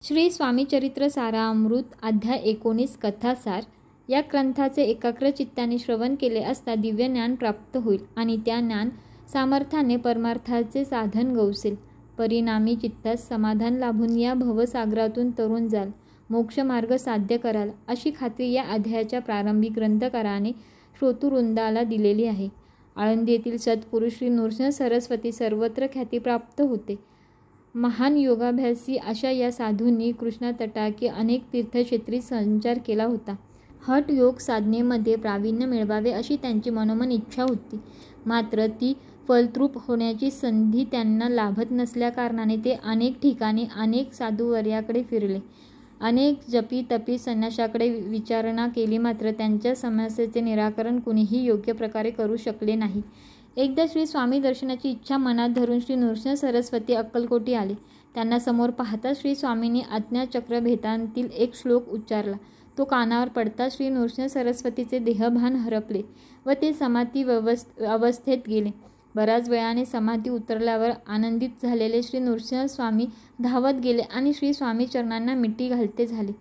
श्री स्वामी चरित्र सारामृत अध्याय 19 कथासार या ग्रंथाचे एकाग्र चित्ताने श्रवण केले असता दिव्य ज्ञान प्राप्त होईल आणि त्या ज्ञान सामर्थ्याने परमार्थाचे साधन गवसेल. परिणामी चित्तास समाधान लाभून या भवसागरातून तरुण जाल, मोक्षमार्ग साध्य कराल अशी खात्री या अध्यायाच्या प्रारंभी ग्रंथकाराने श्रोतृवृंदाला दिलेली आहे. आळंदी येथील सत्पुरुष श्री नृसिंह सरस्वती सर्वत्र ख्याती प्राप्त होते. महान योगाभ्यासी अशा या साधूंनी कृष्णा तटाकी अनेक तीर्थक्षेत्री संचार केला होता. हठ योग साधनेमध्ये प्रावीण्य मिळवावे अशी त्यांची मनोमन इच्छा होती. मात्र ती फलद्रूप होण्याची संधी त्यांना लाभत नसल्याकारणाने ते अनेक ठिकाणी अनेक साधुवर्याकडे फिरले. अनेक जपी तपी संन्याशाकडे विचारणा केली, मात्र त्यांच्या समस्येचे निराकरण कुणीही योग्य प्रकारे करू शकले नाही. एकदा श्री स्वामी दर्शनाची इच्छा मनात धरून श्री नृसिंह सरस्वती अक्कलकोटी आले. त्यांना समोर पाहता श्री स्वामींनी आज्ञाचक्रभेदांतील एक श्लोक उच्चारला. तो कानावर पडता श्री नृसिंह सरस्वतीचे देहभान हरपले व ते समाधी अवस्थेत गेले. बऱ्याच वेळाने समाधी उतरल्यावर आनंदित झालेले श्री नृसिंह स्वामी धावत गेले आणि श्री स्वामी चरणांना मिठी घालते झाले.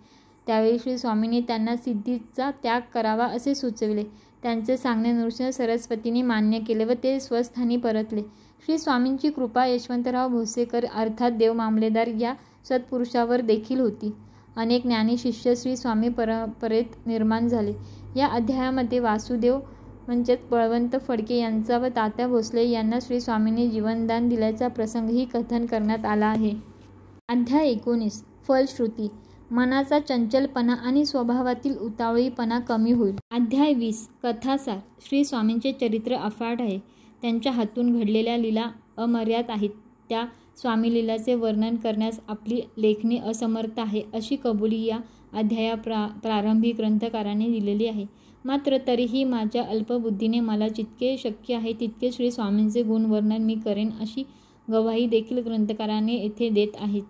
त्यावेळी श्री स्वामींनी त्यांना सिद्धीचा त्याग करावा असे सुचविले. त्यांचे सांगणे नृसिंह सरस्वतींनी मान्य केले व ते स्वस्थानी परतले. श्री स्वामींची कृपा यशवंतराव भोसेकर अर्थात देव मामलेदार या सत्पुरुषावर देखील होती. अनेक ज्ञानी शिष्य श्री स्वामी परंपरेत निर्माण झाले. या अध्यायामध्ये वासुदेव म्हणजेच बळवंत फडके यांचा व तात्या भोसले यांना श्री स्वामींनी जीवनदान दिल्याचा प्रसंगही कथन करण्यात आला आहे. अध्याय 19 फलश्रुती. मनाचा चंचलपणा आणि स्वभावातील उतावळीपणा कमी होईल. अध्याय 20 कथासार. श्री स्वामींचे चरित्र अफाट आहे. त्यांच्या हातून घडलेल्या लीला अमर्याद आहेत. त्या स्वामी लीलाचे वर्णन करण्यास आपली लेखणी असमर्थ आहे अशी कबुली या अध्याया प्रारंभी ग्रंथकाराने दिलेली आहे. मात्र तरीही माझ्या अल्पबुद्धीने मला जितके शक्य आहे तितके श्री स्वामींचे गुणवर्णन मी करेन अशी गवाही देखील ग्रंथकाराने येथे देत आहेत.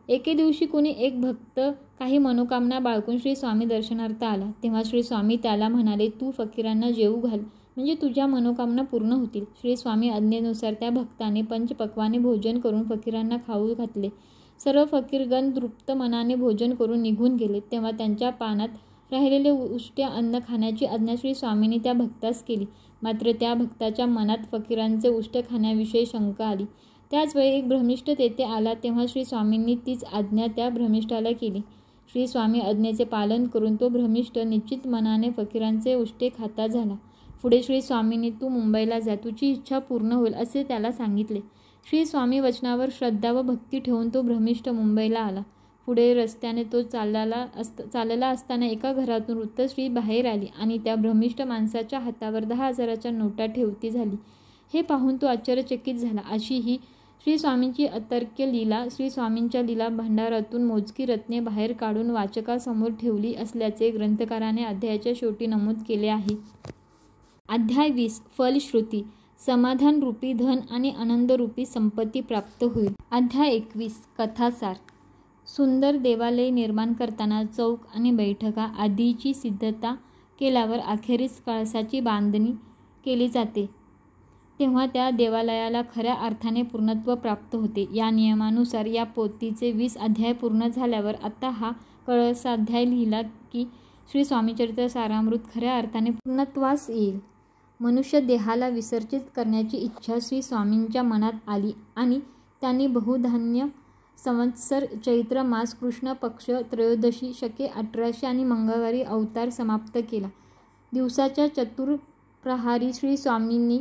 एके दिवशी कुणी एक भक्त काही मनोकामना बाळगून श्री स्वामी दर्शनार्थ आला. तेव्हा श्री स्वामी त्याला म्हणाले, तू फकीरांना जेवू घाल म्हणजे तुझ्या मनोकामना पूर्ण होतील. श्री स्वामी आज्ञेनुसार त्या भक्ताने पंचपक्वाने भोजन करून फकीरांना खाऊ घातले. सर्व फकीरगण तृप्त मनाने भोजन करून निघून गेले. तेव्हा त्यांच्या पानात राहिलेले उष्टे अन्न खाण्याची आज्ञा श्री स्वामींनी त्या भक्तास केली. मात्र त्या भक्ताच्या मनात फकीरांचे उष्ट खाण्याविषयी शंका आली. त्याचवेळी एक भ्रमिष्ठ तेथे आला. तेव्हा श्री स्वामींनी तीच आज्ञा त्या भ्रमिष्ठाला केली. श्री स्वामी आज्ञेचे पालन करून तो भ्रमिष्ठ निश्चित मनाने फकीरांचे उष्टे खाता झाला. पुढे श्री स्वामींनी तू मुंबईला जा, तुझी इच्छा पूर्ण होईल असे त्याला सांगितले. श्री स्वामी वचनावर श्रद्धा व भक्ती ठेवून तो भ्रमिष्ठ मुंबईला आला. पुढे रस्त्याने तो चालला असताना एका घरातून वृत्तश्री बाहेर आली आणि त्या भ्रमिष्ठ माणसाच्या हातावर 10,000च्या नोटा ठेवती झाली. हे पाहून तो आश्चर्यचकित झाला. अशी ही श्री स्वामींची अतर्क्य लीला श्री स्वामींच्या लीला भांडारातून मोजकी रत्ने बाहेर काढून वाचकासमोर ठेवली असल्याचे ग्रंथकाराने अध्यायाच्या शेवटी नमूद केले आहे. अध्याय 20 फलश्रुती. समाधान रूपी धन आणि आनंदरूपी संपत्ती प्राप्त होईल. अध्याय 21 कथासार. सुंदर देवालय निर्माण करताना चौक आणि बैठका आदीची सिद्धता केल्यावर अखेरीस कळसाची बांधणी केली जाते. तेव्हा त्या देवालयाला खऱ्या अर्थाने पूर्णत्व प्राप्त होते. या नियमानुसार या पोथीचे 20 अध्याय पूर्ण झाल्यावर आता हा कळसाध्याय लिहिला की श्री स्वामीचरित्र सारामृत खऱ्या अर्थाने पूर्णत्वास येईल. मनुष्य देहाला विसर्जित करण्याची इच्छा श्री स्वामींच्या मनात आली आणि त्यांनी बहुधान्य संवत्सर चैत्र मास कृष्ण पक्ष त्रयोदशी शके 1800 आणि मंगळवारी अवतार समाप्त केला. दिवसाच्या चतुर्प्रहारी श्री स्वामींनी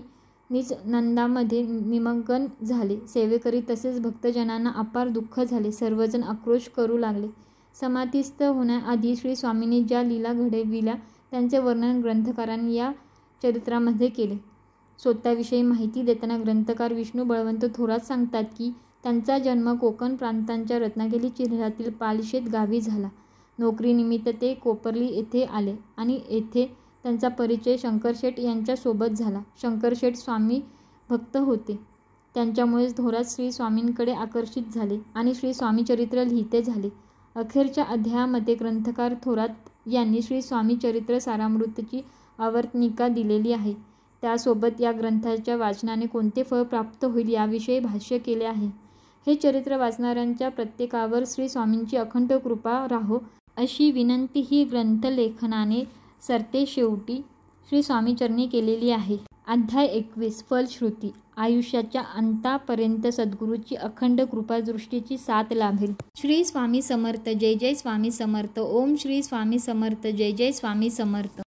निज नंदामध्ये निमग्न झाले. सेवेकरी तसेच भक्तजनांना अपार दुःख झाले. सर्वजण आक्रोश करू लागले. समाधीस्थ होण्याआधी श्री स्वामींनी ज्या लीला घडविल्या त्यांचे वर्णन ग्रंथकारांनी या चरित्रामध्ये केले. स्वतःविषयी माहिती देताना ग्रंथकार विष्णू बळवंत थोरात सांगतात की त्यांचा जन्म कोकण प्रांतांच्या रत्नागिरी जिल्ह्यातील पालशेत गावी झाला. नोकरीनिमित्त ते कोपर्ली येथे आले आणि येथे त्यांचा परिचय शंकरशेठ यांच्यासोबत झाला. शंकरशेठ स्वामी भक्त होते. त्यांच्यामुळेच थोरात श्री स्वामींकडे आकर्षित झाले आणि श्री स्वामीचरित्र लिहिते झाले. अखेरच्या अध्यायामध्ये ग्रंथकार थोरात यांनी श्री स्वामी चरित्र सारामृतची आवर्तनिका दिलेली आहे. त्यासोबत या ग्रंथाच्या वाचनाने कोणते फळ प्राप्त होईल याविषयी भाष्य केले आहे. हे चरित्र वाचणाऱ्यांच्या प्रत्येकावर श्री स्वामींची अखंड कृपा राहो अशी विनंती ही ग्रंथलेखनाने सरतेशेवटी श्री स्वामीचरणी केलेली आहे. अध्याय 21 फलश्रुती. आयुष्याच्या अंतापर्यंत सद्गुरूची अखंड कृपादृष्टीची साथ लाभेल. श्री स्वामी समर्थ. जय जय स्वामी समर्थ. ओम श्री स्वामी समर्थ. जय जय स्वामी समर्थ.